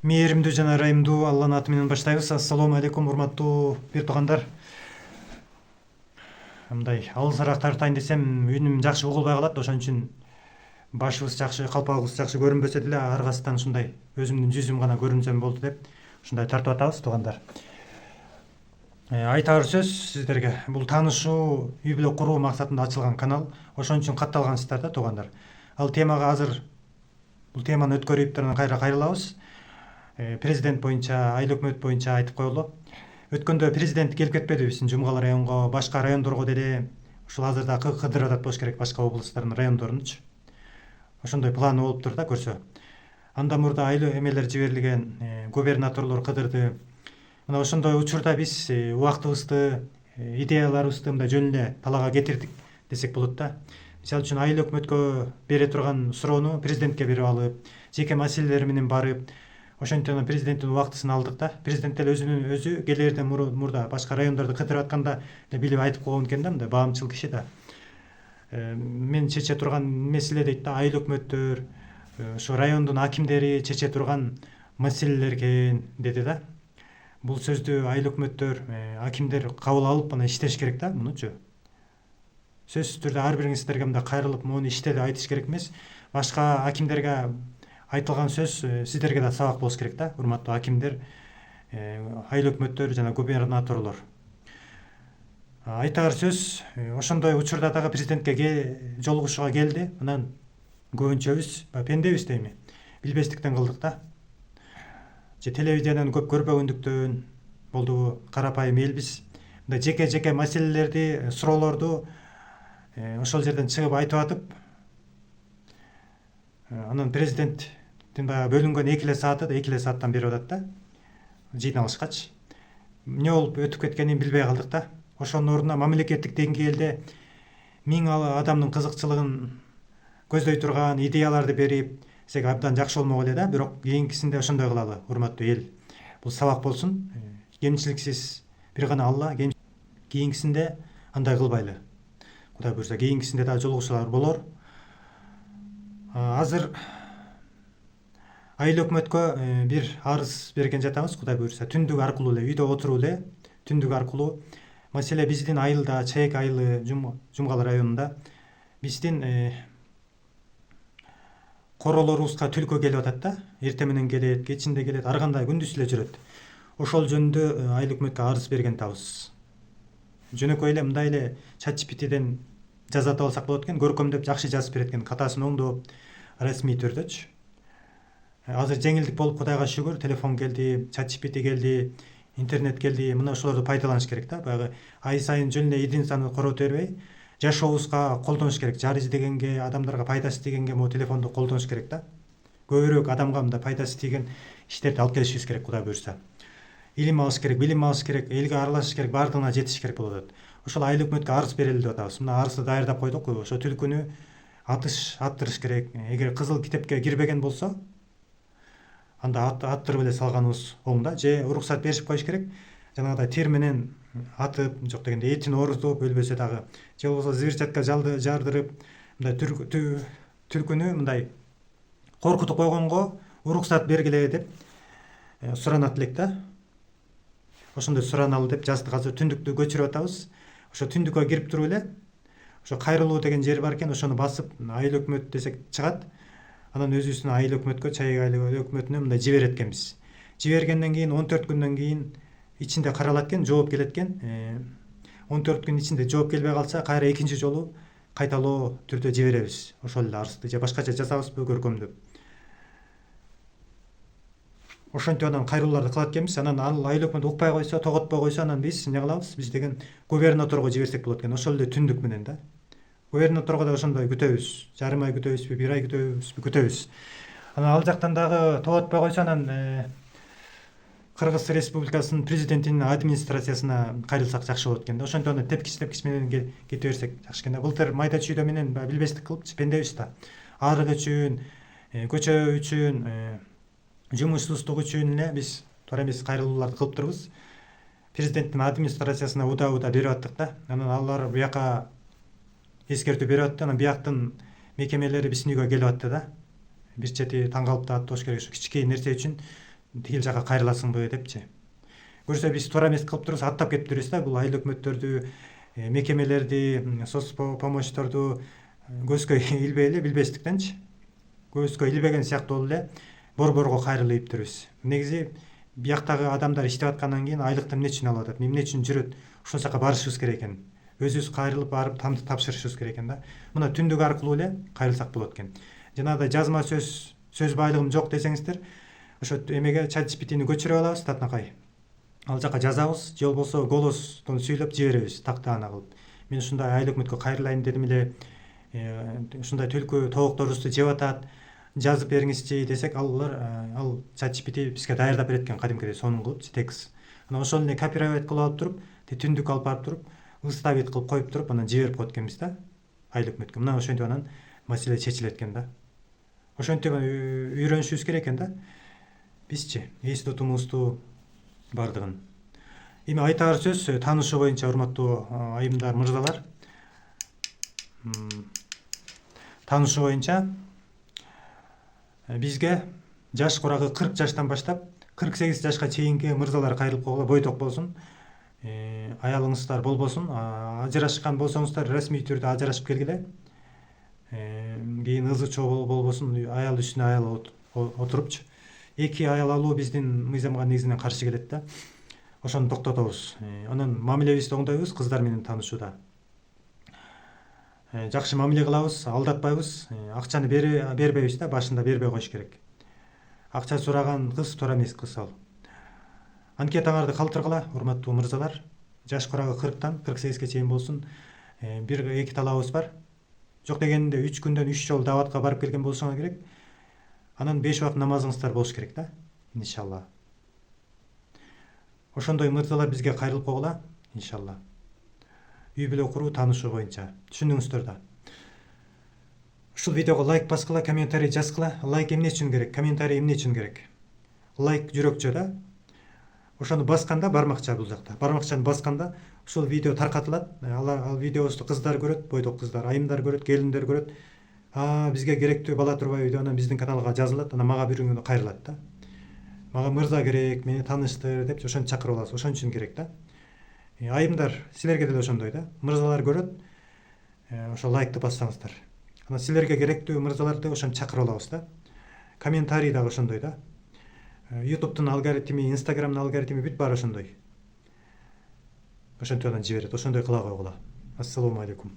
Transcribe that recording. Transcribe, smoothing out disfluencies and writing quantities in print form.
Мээримдүү жана ырайымдуу Алланын аты менен баштайбыз. Ассалому алейкум, урматтуу бир туугандар. Мындай алысыраак тартайын десем, үнүм жакшы угулбай калат. Ошон үчүн башыбыз жакшы, калпагыбыз жакшы көрүнбөсө деле аргасынан ушундай өзүмдүн жүзүм гана көрүнсөм болду деп ушундай тартып атабыз, туугандар. Айтаар сөз сиздерге. Бул таанышуу, үй бүлө куруу максатында ачылган канал. Ошон үчүн катталгансыздар да, туугандар. Ал темага азыр бул теманы өткөрүп анан кайра кайрылабыз. Президент боюнча, айыл өкмөт боюнча айтып коелу. Өткөндө президент келип кетпеди биздин Жумгал районго, башка райондорго деле. Ушул азырда кыдырып атат болуш керек, башка областтардын райондорунчу. Ошондой планы болуптур да, көрсө. Андан мурда айыл эмелер жиберилген, губернаторлор кыдырды. Мына ошондой учурда биз убактыбызды, идеяларыбызды мындай жөн эле талаага кетирдик десек болот да. Мисалы үчүн айыл өкмөткө бере турган суроону президентке берип алып, жеке маселелер менен барып, ошентип президенттин убактысын алдык да. Президент деле өзү келерден мурда башка райондорду кыдырып атканда билип айтып койгон экен да, мындай баамчыл киши да. Мен чече турган маселе дейт да, айыл өкмөттөр, ошо райондун акимдери чече турган маселелер экен деди да. Бул сөздү айыл өкмөттөр, акимдер кабыл алып анан иштеш керек да, мунучу. Сөзсүз түрдө ар бириңиздерге мындай кайрылып, муну иште деп айтыш керек эмес. Башка акимдерге айтылган сөз сиздерге да сабак болуш керек да, урматтуу акимдер, айыл өкмөттөр жана губернаторлор. Айтаар сөз ошондой учурда дагы президентке жолугушууга келди. Анан көбүнчөбүз пендебиз дейми, билбестиктен кылдык да. Же телевизиядан көп көрбөгөндүктөн болдубу, карапайым элбиз. Мындай жеке маселелерди, суроолорду ошол жерден чыгып айтып атып, анан президенттин баягы бөлүнгөн 2 сааттан берип атат да, жыйналышкачы. Эмне болуп өтүп кеткенин билбей калдык да. Ошонун ордуна мамлекеттик деңгээлде 1000 адамдын кызыкчылыгын көздөй турган идеяларды берип, десек абдан жакшы болмок эле да. Бирок кийинкисинде ошондой кылалы, урматтуу эл. Бул сабак болсун. Кемчиликсиз бир гана Алла. Кийинкисинде андай кылбайлы. Кудай буйрса, кийинкисинде да жолугушуулар болор. Азыр айыл өкмөткө бир арыз берген жатабыз, Кудай буйрса. Түндүк аркылуу эле, үйдө отуруп эле, түндүк аркылуу. Маселе биздин айылда, Чаек айылы, Жумгал районунда биздин королорубузга түлкү келип атат да. Эртең менен келет, кечинде келет, ар кандай күндүз эле жүрөт. Ошол жөнүндө айыл өкмөткө арыз берген атабыз. Жөнөкөй эле мындай эле ChatGPTден жазат алсак болот экен, көркөмдөп жакшы жазып берет экен, катасын оңдоп, расмий түрдөчү. Азыр жеңилдик болуп, Кудайга шүгүр, телефон келди, ChatGPT келди, интернет келди. Мына ошолорду пайдаланыш керек да. Баягы ай сайын жөн эле единицаны корото бербей, жашообузга колдонуш керек. Жар издегенге, адамдарга пайдасы тийгенге могу телефонду колдонуш керек да. Көбүрөөк адамга мындай пайдасы тийген иштерди алып келишибиз керек, Кудай буйрса. Илим алыш керек, билим алыш керек, элге аралашыш керек, бардыгына жетиш керек болуп атат. Ошол айыл өкмөткө арыз берели деп атабыз. Мына арызды даярдап койдук. Ошо түлкүнү аттырыш керек. Эгер кызыл китепке кирбеген болсо, анда аттырып эле салганыбыз оң да. Же уруксат беришип коюш керек. Жанагыдай тир менен атып, жок дегенде этин орутуп, өлбөсө дагы, же болбосо зырчатка жардырып, мындай түлкүнү мындай коркутуп койгонго уруксат бергиле деп суранат элек да. Ошондой сураналы деп жаздык. Азыр түндүктү көчүрүп атабыз. Ошо түндүккө кирип туруп эле, ошо кайрылуу деген жер бар экен, ошону басып айыл өкмөт десек чыгат. Анан өзүбүздүн айыл өкмөткө, Чаек айыл өкмөтүнө мындай жиберет экенбиз. Жибергенден кийин 14 күндөн кийин ичинде каралат экен, жооп келет экен. 14 күн ичинде жооп келбей калса, кайра экинчи жолу кайталоо түрдө жиберебиз ошол эле арызды, же башкача жазабызбы көркөмдөп. Ошентип анан кайрылууларды кылат экенбиз. Анан ал айыл өкмөт укпай койсо, тоготпой койсо, анан биз эмне кылабыз? Биз деген губернаторго жиберсек болот экен. Ошол эле түндүк менен да. Губернаторго да ошондой күтөбүз. Жарым ай күтөбүзбү, бир ай күтөбүз. Анан ал жактан дагы тоготпой койсо, анан Кыргыз Республикасынын президентинин администрациясына кайрылсак жакшы болот экен да. Ошентип анан тепкич менен кете берсек жакшы экен да. Былтыр майда чүйдө менен билбестик кылыпчы, пендебиз да. Арык үчүн, көчө үчүн, жумушсуздук үчүн эле биз туура эмес кайрылууларды кылыптырбыз. Президенттин администрациясына уда берип аттык да. Анан алар бияка эскертүү берип атты. Анан бияктын мекемелери биздин үйгө келип атты да. Бир чети таң калып да атты болуш керек. Ошо кичинекей нерсе үчүн тигил жака кайрыласыңбы депчи. Көрсө биз туура эмес кылып турбуз, аттап кетиптирбиз да. Бул айыл өкмөттөрдү, мекемелерди, соц помощторду көзгө илбей эле билбестиктенчи. Көзгө илбеген сыяктуу болуп эле борборго кайрылып ийиптирбиз. Негизи бияктагы адамдар иштеп аткандан кийин айлыкты эмне үчүн алып атат, эмне үчүн жүрөт, ошол жака барышыбыз керек экен. Өзүбүз кайрылып барып тапшырышыбыз керек экен да. Мына түндүк аркылуу эле кайрылсак болот экен. Жанагыдай жазма сөз байлыгым жок десеңиздер, ошо эмеге ChatGPT'ни көчүрүп алабыз татынакай. Ал жака жазабыз, же болбосо голостон сүйлөп жиберебиз тактаана кылып. Мен ушундай айыл өкмөткө кайрылайын дедим эле, ушундай түлкү тоокторубузду жеп атат, жазып бериңизчи десек, ал ChatGPT бизге даярдап берет экен кадимкидей сонун кылып текст. Анан ошол эле копировать кылып алып туруп, түндүк алып барып туруп, выставить кылып коюп туруп, анан жиберип коет экенбиз да айыл өкмөткө. Мына ошентип анан маселе чечилет экен да. Ошентип үйрөнүшүбүз керек экен да. Бизчи эс тутумубузду бардыгын. Эми айтаар сөз таанышуу боюнча урматтуу айымдар, мырзалар. Таанышуу боюнча бизге жаш курагы 40 жаштан баштап 48 жашка чейинки мырзалар кайрылып койгула, бойток болсун. Аялыңыздар болбосун, ажырашкан болсоңуздар расмий түрдө ажырашып келгиле. Кийин ызы чоо болбосун, аял үстүнө аял отурупчу. Эки аял алуу биздин мыйзамга негизинен каршы келет да. Ошону токтотобуз. Анан мамилебизди оңдойбуз кыздар менен таанышууда. Жакшы мамиле кылабыз, алдатпайбыз. Акчаны бербейбиз да, башында бербей коюш керек. Акча сураган кыз туура эмес кыз ал. Анкетаңарды калтыргыла, урматтуу мырзалар. Жаш курагы 40тан 48ге чейин болсун. Бир эки талабыбыз бар. Жок дегенде 3 күндөн 3 жолу даватка барып келген болсоңор керек. Анан 5 убакыт намазыңыздар болуш керек да, иншалла. Ошондой мырзалар бизге кайрылып койгула, иншалла. Үй бүлө куруу таанышуу боюнча. Түшүндүңүздөр да. Ушул видеого лайк баскыла, комментарий жазгыла. Лайк эмне үчүн керек? Комментарий эмне үчүн керек? Лайк жүрөкчө да. Ошону басканда бармакча бул жакта. Бармакчаны басканда ушул видео таркатылат. Ал видеобузду кыздар көрөт, бойдок кыздар, айымдар көрөт, келиндер көрөт. Бизге керектүү бала турбайбы деп анан биздин каналга жазылат, анан мага бир күнү кайрылат да. Мага мырза керек, мени тааныштыр деп ошентип чакырып аласыз. Ошон үчүн керек да. Айымдар, силерге деле ошондой да. Мырзалар көрөт, ошо лайкты бассаңыздар. Анан силерге керектүү мырзаларды ошентип чакырып алабыз да. Комментарий дагы ошондой да. YouTube'дун алгоритми, Instagram'дын алгоритми бүт баары ошондой. Ошентип анан жиберет, ошондой кыла койгула. Ассалому алейкум.